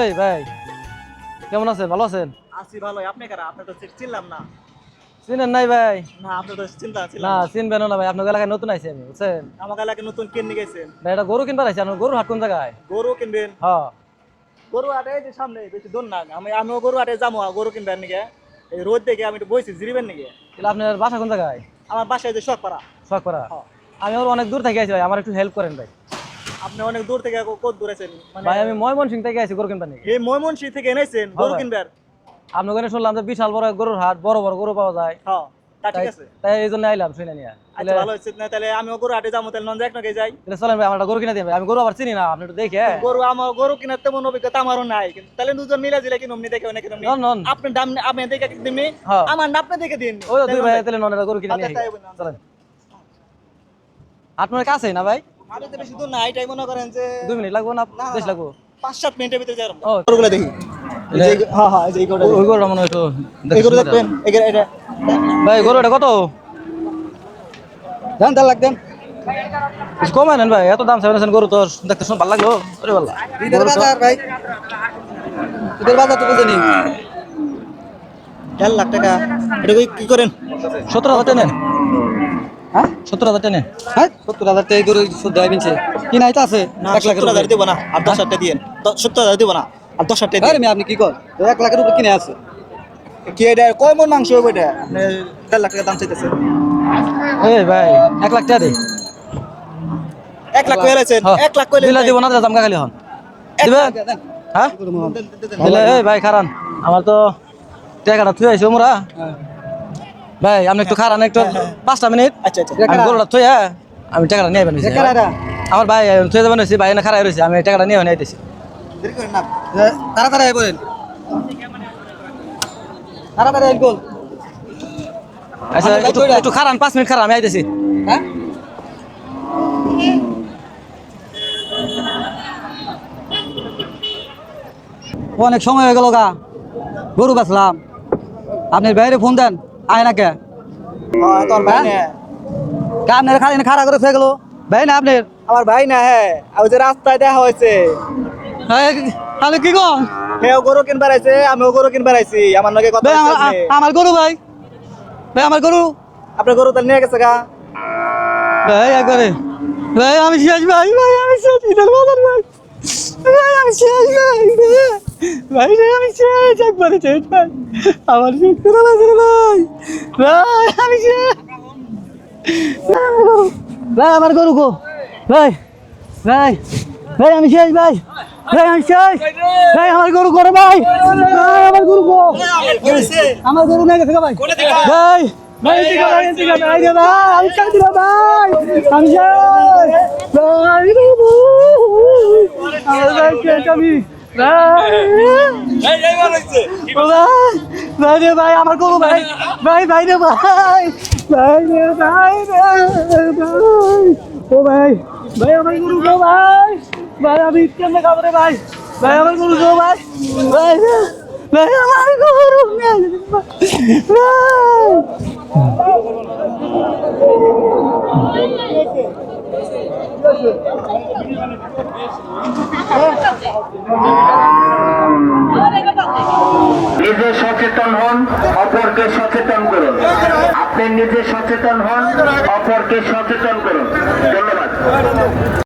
এই ভাই কেমন আছেন? ভালো আছেন? আছি ভালো। আপনি কারা? আপনি তো চিনলাম না। চিনেন নাই ভাই? না, আপনি তো চিন্তা না ছিলাম না। চিনবেন না ভাই, আপনার এলাকায় নতুন আইছি আমি, বুঝছেন? আমার এলাকায় নতুন কিনে গেছেন। ভাই এটা গরু কিনবার আইছি। আপনার গরুর হাট কোন জায়গায়? গরু কিনবেন? হ্যাঁ। গরু হাটে এই যে সামনে, বেশি দূর না। আমিও গরু হাটে যাবো গরু কিনবার নিকে। এই রোদ দেখে আমি একটু বইছি জিরিবেন নিকে। তাহলে আপনার বাসা কোন জায়গায়? আমার বাসায় যে শখপাড়া। শখপাড়া? হ্যাঁ। আমি ওর অনেক দূর থেকে আইছি ভাই, আমার একটু হেল্প করেন ভাই। আপনি অনেক দূর থেকে কত দূর আছেন? ভাই আমি ময়মনসিংহ থেকে আইছি গরু কিনবার নিকে। এই ময়মনসিংহ থেকে এনেছেন গরু কিনবার? আপনার ওখানে শুনলাম যে বিশাল বড় গরুর হাট, বড় বড় গরু পাওয়া যায়। হ্যাঁ, তা ঠিক আছে। তাই এই জন্য আইলাম শুনে নিয়ে। আচ্ছা ভালো হচ্ছে না, তাহলে আমিও গরু হাটে যাবো, তাহলে নন্দা এক নাকি যাই। তাহলে চলেন ভাই, আমার একটা গরু কিনে দিন ভাই, আমি গরু আবার চিনি না, আপনি একটু দেখে। আমার গরু কেনার তেমন অভিজ্ঞতা আমারও নাই, কিন্তু তাহলে দুজন মিলে দিলে কি নমনি দেখে অনেক আপনি দাম আপনি দেখে দিননি, আমার না আপনি দেখে দিন। ওই দুই ভাই তাহলে ননের গরু কিনে নিয়ে চলেন। আপনার কাছে না ভাই? আমি তো বেশি দূর না, এটাই মনে করেন যে 2 মিনিট লাগবে না? বেশ লাগবে? 5-7 মিনিটের ভিতরে যাই। ও গরুগুলো দেখি। হ্যাঁ হ্যাঁ, এই যে গরুটা, ওই গরুটা মনে হয় একটু এই গরু দেখবেন। এটা ভাই গরু এটা কত জান তার লাগবেন? কিছু কমায় নেন ভাই, এত দাম চাইছেন গরু, তোর দেখতে শুনে ভালো লাগলো। আরে ভালো ঈদের বাজার ভাই, ঈদের বাজার তো বুঝেনি। 1.5 লাখ টাকা। এটা কি করেন? 17,000 টাকা নেন। হ্যাঁ 17,000 টাকা নেন। হ্যাঁ 70,000 টাকা গরু শুদ্ধ হইছে কি নাই তো আছে? 1 লাখ টাকা দেব না, আর 10,000 টাকা দিয়েন। 70,000 দেব না, আর 10,000 টাকা দিয়েন। আপনি কি কর? 1 লাখের উপরে কিনে আছে কি? এটা কয় মন মাংস হবে? এটা 1.5 লাখ টাকা দাম চাইতেছে। এই ভাই 1 লাখ টাকা দে। 1 লাখ কইলেছেন? 1 লাখ কইলে দিলা দিব না, দাম খালি হন দিবেন? হ্যাঁ দিলে। এই ভাই খারান, আমার তো টাকাটা থুই আইছো মোরা। ভাই আপনি একটু খারান, একটু 5টা মিনিট। আচ্ছা আচ্ছা, আমি গরুটা থুই আমি টাকাটা নিয়ে আইবেন। আমার ভাই থুই যাবেন হইছে, ভাই না খারাই রইছে, আমি টাকাটা নিয়ে আইতেছি। দেরি করেন না, তাড়াতাড়ি আই বলেন, তাড়াতাড়ি আই বল। আচ্ছা একটু খারান, 5 মিনিট খারান, আমি আইতেছি। হ্যাঁ অনেক সময় হয়ে গেল গা, গরু বেচলাম, আপনি বাইরে ফোন দেন আয় না কে? তোর ভাই না? আপনার খালি খাড়া করে থেকে গেল ভাই না আপনার? আমার ভাই না। হ্যাঁ, ওই যে রাস্তায় দেখা হয়েছে। আমি কি কম? হেও গরু কিনবার আইছে, আমিও গরু কিনবার আইছি। আমার লগে কথা হইছে। আমার গরু ভাই, ভাই আমার গরু। আপনার গরু তাহলে নিয়ে গেছে গা? ভাই একবারে ভাই আমি শেষ ভাই, ভাই আমি শেষ ঈদের বাজার ভাই, ভাই আমি শেষ ভাই, ভাই ভাই আমি শেষ, একবারে শেষ ভাই, আমার শেষ করে লাগছে ভাই, ভাই আমি শেষ, ভাই আমার গরু গো ভাই, ভাই ভাই আমি শেষ ভাই, ভাই আমি শেষ, ভাই আমার গরু করে ভাই, ভাই আমার গরু গো, আমার গরু নিয়ে গেছে ভাই, ভাই ভাই এদিকে ভাই, এদিকে ভাই রে ভাই, আমি শেষ দিলাম ভাই, আমি শেষ ভাই রে ভাই, আমার ভাই শেষ আমি ভাই, ভাই রে ভাই আমার গরু ভাই, ভাই ভাই রে ভাই, ভাই রে ভাই ভাই, ও ভাই, ভাই আমার গরু গো ভাই, ভাই আমি কেমনে খাবো রে ভাই, ভাই আমার গরু গো ভাই, ভাই ভাই আমার গরু ভাই, নিজে সচেতন হন, অপরকে সচেতন করুন। আপনি নিজে সচেতন হন, অপরকে সচেতন করুন।